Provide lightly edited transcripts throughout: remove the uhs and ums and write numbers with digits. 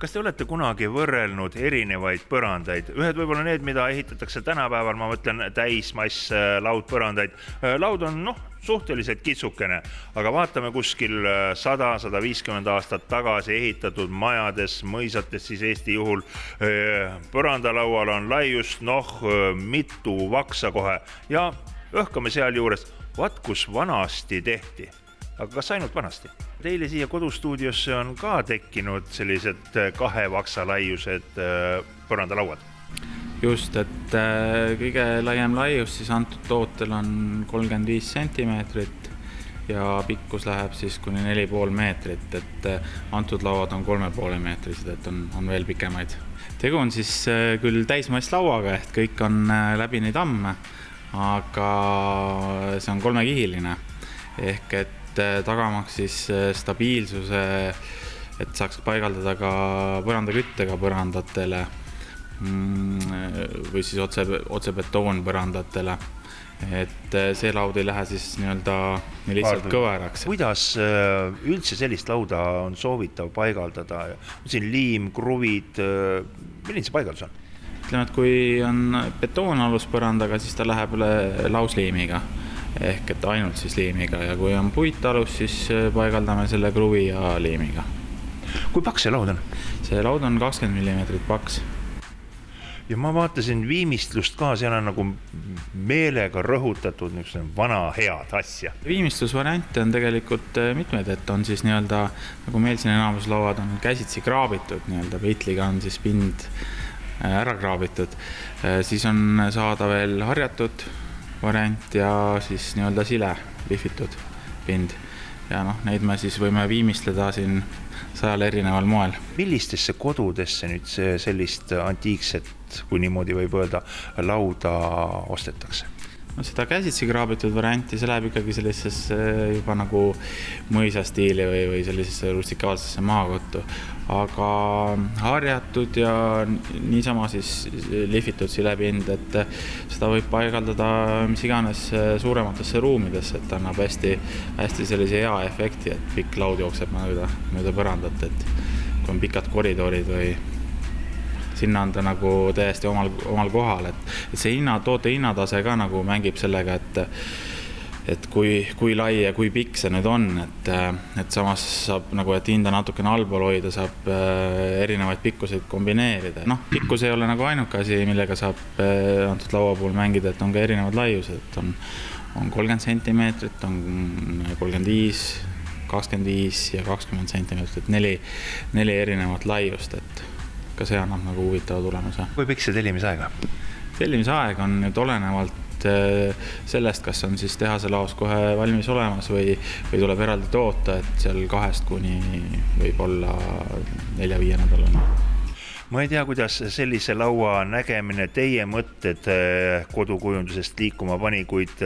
Kas te olete kunagi võrrelnud erinevaid põrandaid? Ühed võib-olla need, mida ehitatakse tänapäeval, ma mõtlen täismass laudpõrandaid. Laud on suhteliselt kitsukene, aga vaatame kuskil 100-150 aastat tagasi ehitatud majades, mõisates siis Eesti juhul. Põrandalaual on laiust, mitu vaksa kohe ja õhkame seal juures, kus vanasti tehti. Aga kas ainult vanasti? Teile siia kodustuudiosse on ka tekkinud sellised 2 vaksa laiused põrandalauad. Just, et kõige laiem laius siis antud tootel on 35 sentimeetrit ja pikkus läheb siis kuni 4,5 meetrit, et antud lauad on 3,5 meetrised, et on veel pikemaid. Tegu on siis küll täismasslauaga, et kõik on läbini tamme, aga see on 3-kihiline ehk et tagamaks siis stabiilsuse, et saaks paigaldada ka põrandaküttega põrandatele või siis otse betoonpõrandatele, et see laud ei lähe siis lihtsalt kõveraks. Kuidas üldse sellist lauda on soovitav paigaldada? Siin liim, kruvid, milline see paigaldus on? Ütleme, et kui on betoonaluspõrandaga, siis ta läheb lausliimiga ehk et ainult siis liimiga ja kui on puitalus, siis paigaldame selle kruvi ja liimiga. Kui paks see laud on? See laud on 20 mm paks. Ja ma vaatasin viimistlust ka, seal on nagu meelega rõhutatud vana head asja. Viimistlusvariante on tegelikult mitmed, et on siis nagu meil siin enamuslauad on käsitsi kraabitud, peitliga on siis pind ära kraabitud, siis on saada veel harjatud variant ja siis sile lihvitud pind ja neid me siis võime viimistleda siin 100 erineval moel. Millistesse kodudesse nüüd sellist antiikset, kui niimoodi võib öelda, lauda ostetakse? Seda käsitsi kraabitud varianti, see läheb ikkagi sellisesse juba nagu mõisastiili või sellisesse rustikaalsesse maakottu, aga harjatud ja niisama siis lihvitud silepind, et seda võib paigaldada mis iganes suurematesse ruumidesse, et annab hästi sellise hea efekti, et pikk laud jookseb mööda põrandat, et kui on pikad koridorid või sinna on ta nagu täiesti omal kohal, et see toote hinnatase ka nagu mängib sellega, et kui lai ja kui pikk see nüüd on, et samas saab nagu, et hinda natukene allpool hoida, saab erinevaid pikkuseid kombineerida. Pikkus ei ole nagu ainuke asi, millega saab antud laua puhul mängida, et on ka erinevad laiused, et on 30 sentimeetrit, on 35, 25 ja 20 sentimeetrit, 4 erinevat laiust, et ka see annab nagu huvitava tulemuse. Kui pikk see tellimisaeg? Tellimisaeg on nüüd olenevalt sellest, kas on siis tehase laos kohe valmis olemas või tuleb eraldi toota, et seal 2 kuni võib olla 4-5 nädalani. Ma ei tea, kuidas sellise laua nägemine teie mõtted kodukujundusest liikuma pani, kuid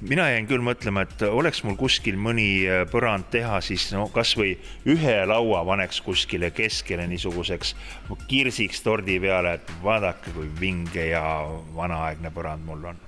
mina jäin küll mõtlema, et oleks mul kuskil mõni põrand teha, siis kas või ühe laua paneks kuskile keskele niisuguseks kirsiks tordi peale, et vaadake, kui vinge ja vanaaegne põrand mul on.